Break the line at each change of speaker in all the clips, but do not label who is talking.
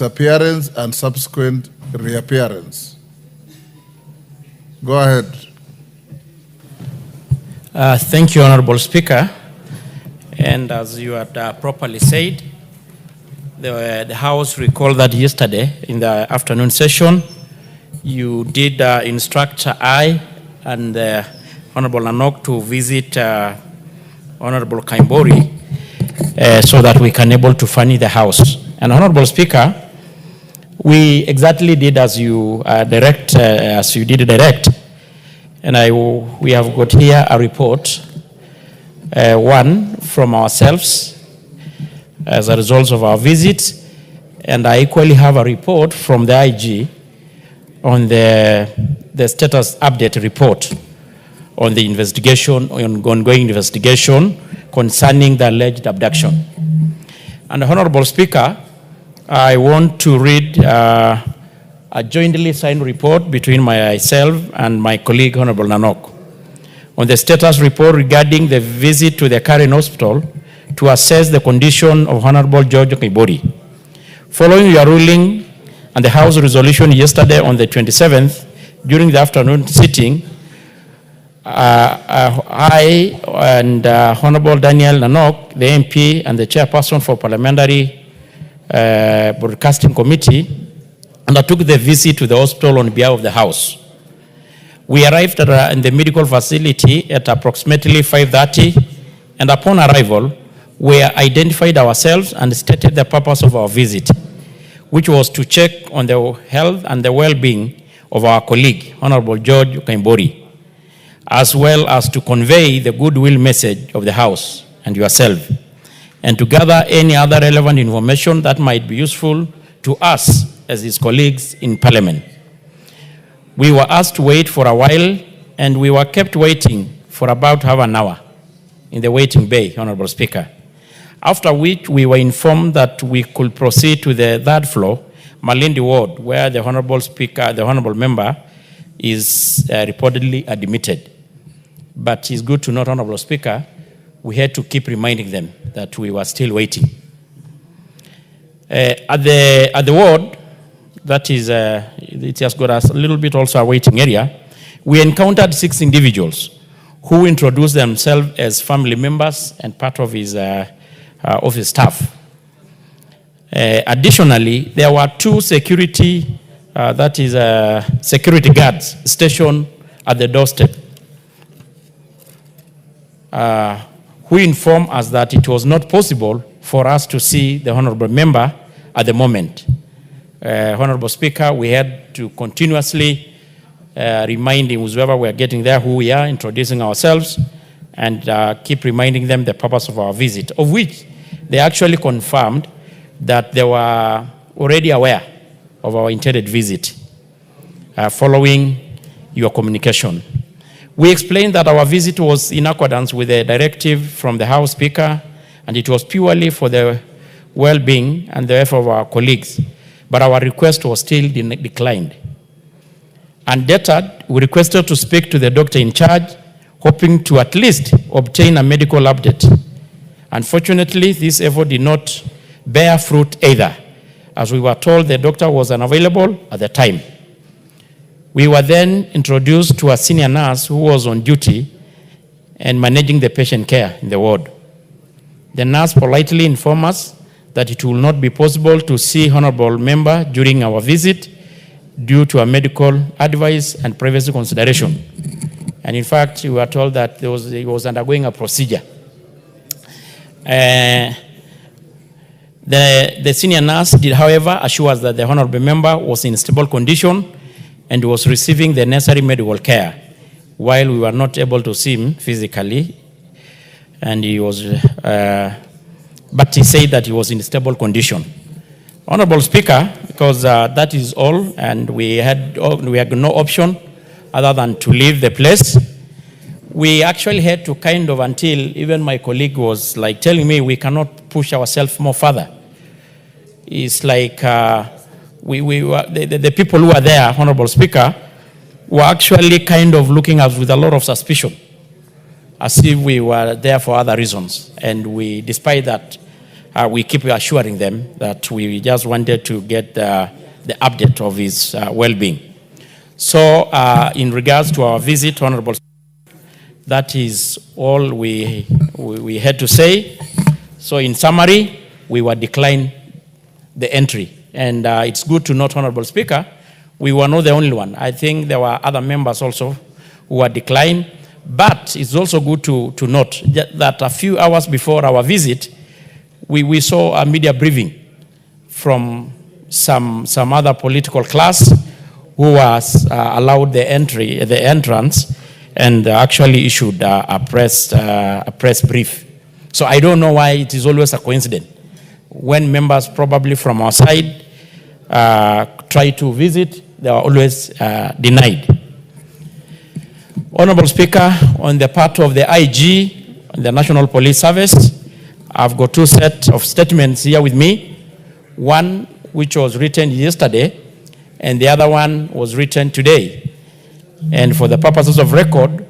appearance and subsequent reappearance. Go ahead.
Thank you, Honorable Speaker. And as you had properly said, the House recalled that yesterday in the afternoon session, you did instruct I and Honorable Nanok to visit Honorable Koimburi so that we can able to furnish the House. And Honorable Speaker, we exactly did as you direct, and we have got here a report, one from ourselves as a result of our visit, and I equally have a report from the IG on the status update report on the investigation, on ongoing investigation concerning the alleged abduction. And Honorable Speaker, I want to read a jointly signed report between myself and my colleague, Honorable Nanok, on the status report regarding the visit to the Karen Hospital to assess the condition of Honorable George Koimburi. Following your ruling and the House resolution yesterday on the 27th, during the afternoon sitting, I and Honorable Daniel Nanok, the MP and the chairperson for Parliamentary Broadcasting Committee, undertook the visit to the hospital on behalf of the House. We arrived in the medical facility at approximately 5:30, and upon arrival, we identified ourselves and stated the purpose of our visit, which was to check on the health and the well-being of our colleague, Honorable George Koimburi, as well as to convey the goodwill message of the House and yourself, and to gather any other relevant information that might be useful to us as his colleagues in Parliament. We were asked to wait for a while, and we were kept waiting for about half an hour in the waiting bay, Honorable Speaker, after which we were informed that we could proceed to the third floor, Malindi Ward, where the Honorable Speaker, the Honorable Member, is reportedly admitted. But it's good to note, Honorable Speaker, we had to keep reminding them that we were still waiting. At the ward, that is, it has got us a little bit also a waiting area, we encountered 6 individuals who introduced themselves as family members and part of his office staff. Additionally, there were 2 security guards stationed at the doorstep, who informed us that it was not possible for us to see the Honorable Member at the moment. Honorable Speaker, we had to continuously remind him, whoever we are getting there, who we are, introducing ourselves, and keep reminding them the purpose of our visit, of which they actually confirmed that they were already aware of our intended visit following your communication. We explained that our visit was in accordance with a directive from the House Speaker, and it was purely for the well-being and the effort of our colleagues, but our request was still declined. Undeterred, we requested to speak to the doctor in charge, hoping to at least obtain a medical update. Unfortunately, this effort did not bear fruit either, as we were told the doctor was unavailable at the time. We were then introduced to a senior nurse who was on duty and managing the patient care in the ward. The nurse politely informed us that it will not be possible to see Honorable Member during our visit due to a medical advice and privacy consideration. And in fact, we were told that he was undergoing a procedure. The senior nurse did, however, assure us that the Honorable Member was in stable condition and was receiving the necessary medical care, while we were not able to see him physically. And he was, but he said that he was in stable condition. Honorable Speaker, because that is all, and we had no option other than to leave the place. We actually had to kind of, until even my colleague was like telling me we cannot push ourselves more further. It's like the people who are there, Honorable Speaker, were actually kind of looking at us with a lot of suspicion, as if we were there for other reasons. And we, despite that, we keep assuring them that we just wanted to get the update of his well-being. So in regards to our visit, Honorable, that is all we had to say. So in summary, we were declined the entry. And it's good to note, Honorable Speaker, we were not the only one. I think there were other members also who were declined. But it's also good to note that a few hours before our visit, we saw a media briefing from some other political class who was allowed the entrance, and actually issued a press brief. So I don't know why it is always a coincidence. When members probably from our side try to visit, they are always denied. Honorable Speaker, on the part of the IG, the National Police Service, I've got two sets of statements here with me. One which was written yesterday, and the other one was written today. And for the purposes of record,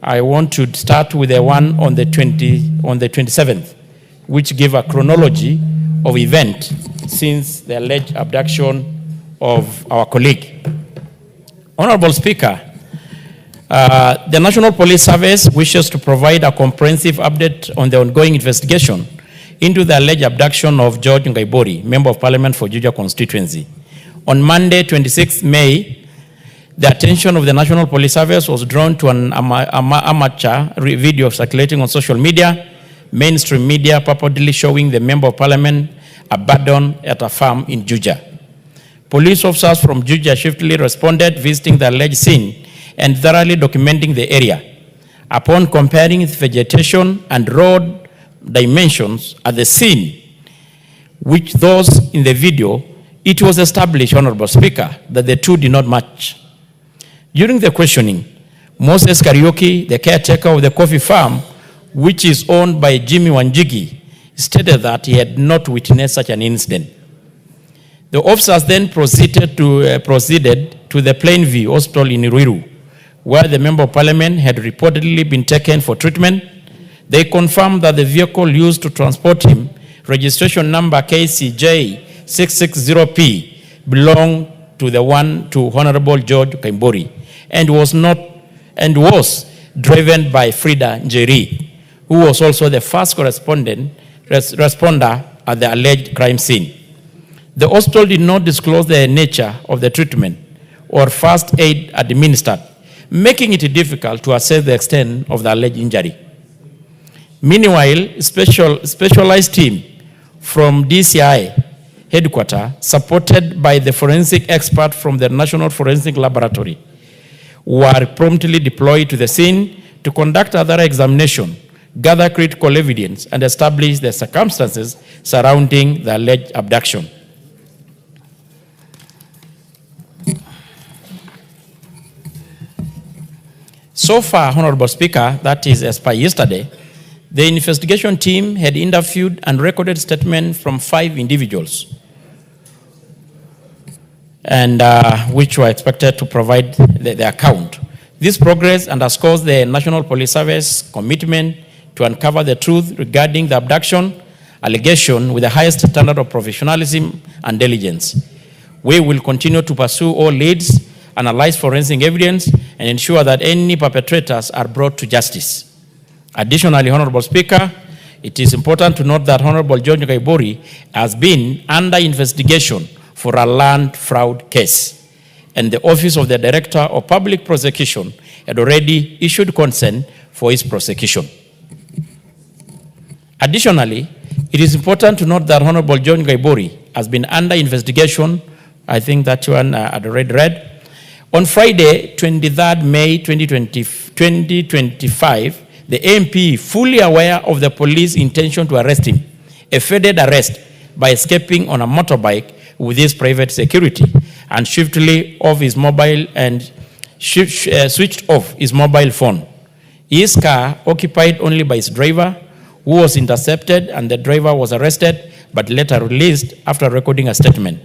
I want to start with the one on the 27th, which gave a chronology of event since the alleged abduction of our colleague. Honorable Speaker, the National Police Service wishes to provide a comprehensive update on the ongoing investigation into the alleged abduction of George Koimburi, Member of Parliament for Juja constituency. On Monday, 26 May, the attention of the National Police Service was drawn to an amateur video circulating on social media, mainstream media, purportedly showing the Member of Parliament abandoned at a farm in Juja. Police officers from Juja swiftly responded, visiting the alleged scene and thoroughly documenting the area. Upon comparing its vegetation and road dimensions at the scene, which those in the video, it was established, Honorable Speaker, that the two did not match. During the questioning, Moses Karaoke, the caretaker of the coffee farm, which is owned by Jimmy Wanjigi, stated that he had not witnessed such an incident. The officers then proceeded to the Plainview Hospital in Ruiru, where the Member of Parliament had reportedly been taken for treatment. They confirmed that the vehicle used to transport him, registration number KCJ 660P, belonged to Honorable George Koimburi and was driven by Frida Njeri, who was also the first responder at the alleged crime scene. The hospital did not disclose the nature of the treatment or first aid administered, making it difficult to assess the extent of the alleged injury. Meanwhile, specialized team from DCI headquarters, supported by the forensic expert from the National Forensic Laboratory, were promptly deployed to the scene to conduct other examination, gather critical evidence, and establish the circumstances surrounding the alleged abduction. So far, Honorable Speaker, that is as per yesterday, the investigation team had interviewed and recorded statements from 5 individuals, and which were expected to provide the account. This progress underscores the National Police Service commitment to uncover the truth regarding the abduction allegation with the highest standard of professionalism and diligence. We will continue to pursue all leads, analyze forensic evidence, and ensure that any perpetrators are brought to justice. Additionally, Honorable Speaker, it is important to note that Honorable George Koimburi has been under investigation for a land fraud case, and the Office of the Director of Public Prosecution had already issued consent for his prosecution. Additionally, it is important to note that Honorable George Koimburi has been under investigation, I think that one had already read. On Friday, 23rd May 2025, the MP, fully aware of the police intention to arrest him, evaded arrest by escaping on a motorbike with his private security and swiftly off his mobile and switched off his mobile phone. His car, occupied only by his driver, who was intercepted, and the driver was arrested but later released after recording a statement.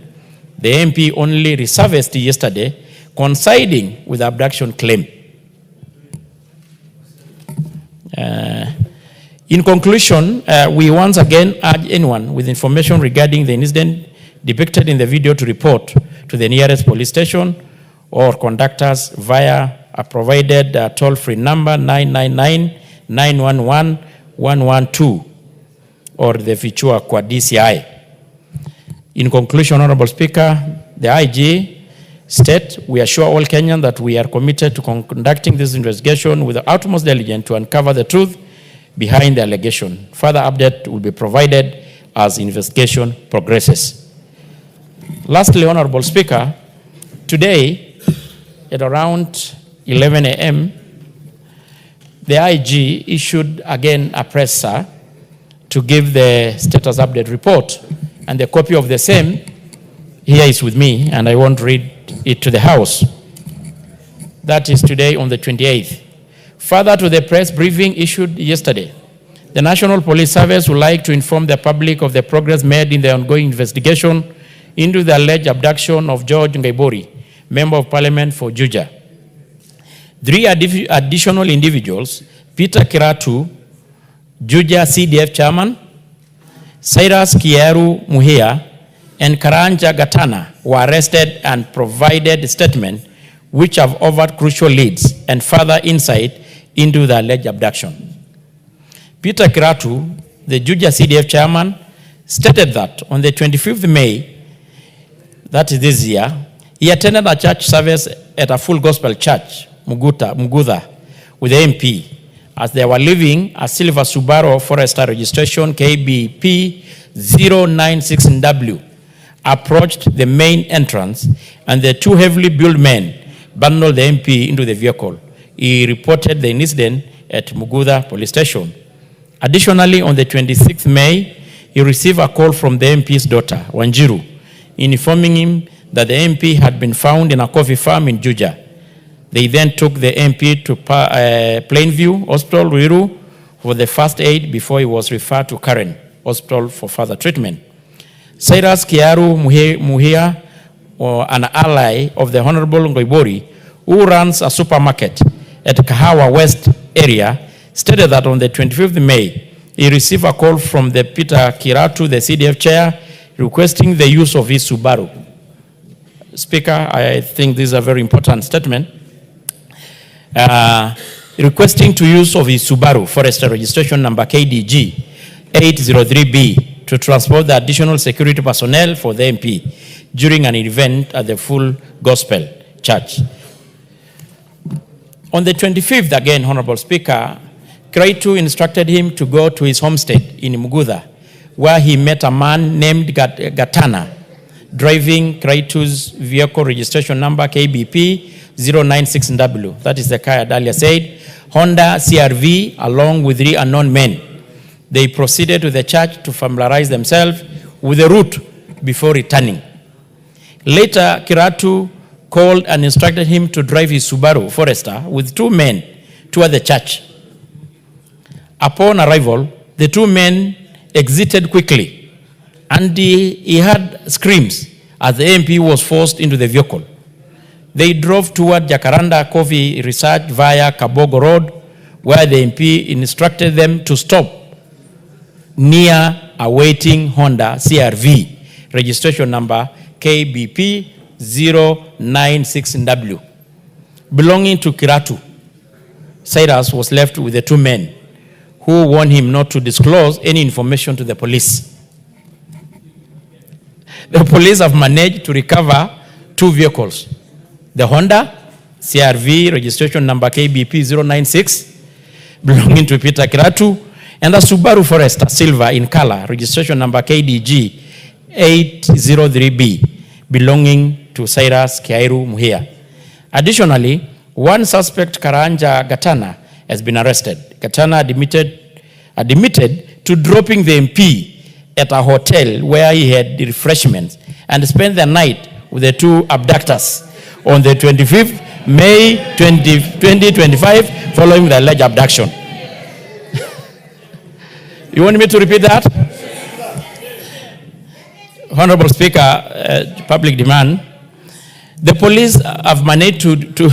The MP only resurfaced yesterday, coinciding with the abduction claim. In conclusion, we once again urge anyone with information regarding the incident depicted in the video to report to the nearest police station or conductors via a provided toll-free number 999-911-112 or the Fichua kwa DCI. In conclusion, Honorable Speaker, the IG state, we assure all Kenyans that we are committed to conducting this investigation with the utmost diligence to uncover the truth behind the allegation. Further update will be provided as investigation progresses. Lastly, Honorable Speaker, today at around 11 a.m., the IG issued again a presser to give the status update report, and the copy of the same here is with me, and I won't read it to the House. That is today on the 28th. Further to the press briefing issued yesterday, the National Police Service would like to inform the public of the progress made in the ongoing investigation into the alleged abduction of George Koimburi, Member of Parliament for Juja. 3 additional individuals, Peter Kiratu, Juja CDF Chairman, Cyrus Kieru Muhia, and Karanja Gatana were arrested and provided statements which have offered crucial leads and further insight into the alleged abduction. Peter Kiratu, the Juja CDF chairman, stated that on the 25th May, that is this year, he attended a church service at a full gospel church, Mugudha, with the MP, as they were leaving a silver Subaru Forester registration KBP 096W, approached the main entrance, and the 2 heavily built men bundled the MP into the vehicle. He reported the incident at Mugudha police station. Additionally, on the 26th May, he received a call from the MP's daughter, Wanjiru, informing him that the MP had been found in a coffee farm in Juja. They then took the MP to Plainview Hospital, Ruiru, for the first aid before he was referred to Karen Hospital for further treatment. Cyrus Kiaru Muhia, an ally of the Honorable Koimburi, who runs a supermarket at Kahawa West area, stated that on the 25th May, he received a call from the Peter Kiratu, the CDF chair, requesting the use of his Subaru. Speaker, I think this is a very important statement. Requesting to use of his Subaru Forester registration number KDG 803B to transport the additional security personnel for the MP during an event at the Full Gospel Church. On the 25th, again, Honorable Speaker, Kiratu instructed him to go to his homestead in Mugudha, where he met a man named Gatana, driving Kiratu's vehicle registration number KBP 096W. That is the car I earlier said, Honda CRV, along with 3 unknown men. They proceeded to the church to familiarize themselves with the route before returning. Later, Kiratu called and instructed him to drive his Subaru Forester with 2 men toward the church. Upon arrival, the 2 men exited quickly, and he heard screams as the MP was forced into the vehicle. They drove toward Jacaranda Coffee Research via Kabogo Road, where the MP instructed them to stop near a waiting Honda CRV, registration number KBP 096W, belonging to Kiratu. Cyrus was left with the 2 men, who warned him not to disclose any information to the police. The police have managed to recover 2 vehicles. The Honda CRV registration number KBP 096, belonging to Peter Kiratu, and the Subaru Forester silver in color, registration number KDG 803B, belonging to Cyrus Kiairu Muhia. Additionally, 1 suspect, Karanja Gatana, has been arrested. Gatana admitted to dropping the MP at a hotel where he had refreshments and spent the night with the 2 abductors on the 25th May 2025, following the alleged abduction. You want me to repeat that? Honorable Speaker, public demand. The police have managed to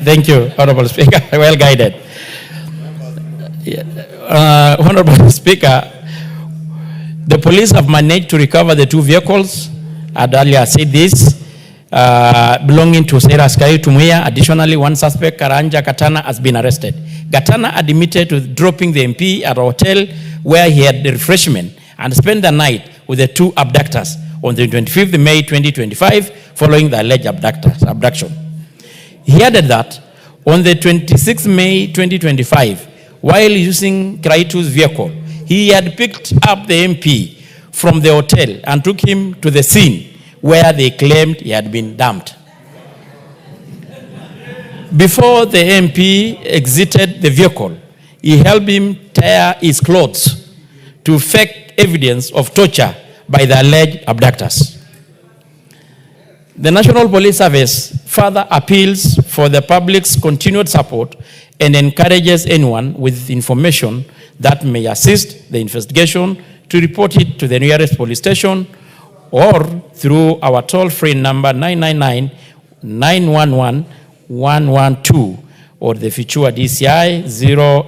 thank you, Honorable Speaker, well guided. Honorable Speaker, the police have managed to recover the 2 vehicles. I'd earlier said this, belonging to Sarah Askari Tumuya. Additionally, 1 suspect, Karanja Katana, has been arrested. Katana admitted to dropping the MP at a hotel where he had the refreshment and spent the night with the 2 abductors on the 25th May 2025, following the alleged abduction. He added that on the 26th May 2025, while using Kraitu's vehicle, he had picked up the MP from the hotel and took him to the scene where they claimed he had been dumped. Before the MP exited the vehicle, he helped him tear his clothes to fake evidence of torture by the alleged abductors. The National Police Service further appeals for the public's continued support and encourages anyone with information that may assist the investigation to report it to the nearest police station or through our toll-free number 999-911-112 or the Fichua DCI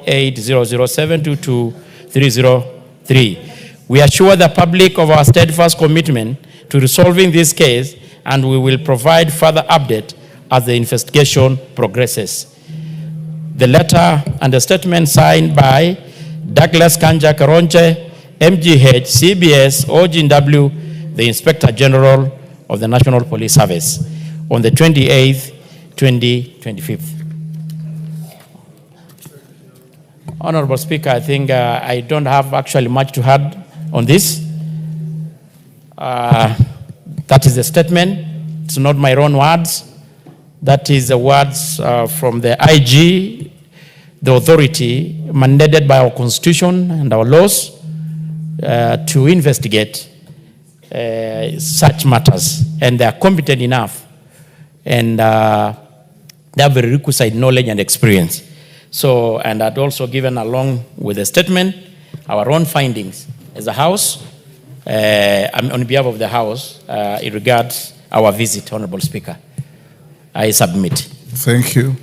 0800722303. We assure the public of our steadfast commitment to resolving this case, and we will provide further update as the investigation progresses. The letter and the statement signed by Douglas Kanja Karonche, MGH, CBS, OGW, the Inspector General of the National Police Service, on the 28th, 2025. Honorable Speaker, I think I don't have actually much to add on this. That is a statement. It's not my own words. That is the words from the IG, the authority mandated by our Constitution and our laws to investigate such matters. And they are competent enough. And they have a requisite knowledge and experience. So, and I'd also given along with the statement our own findings as a House, on behalf of the House, in regards our visit, Honorable Speaker. I submit.
Thank you.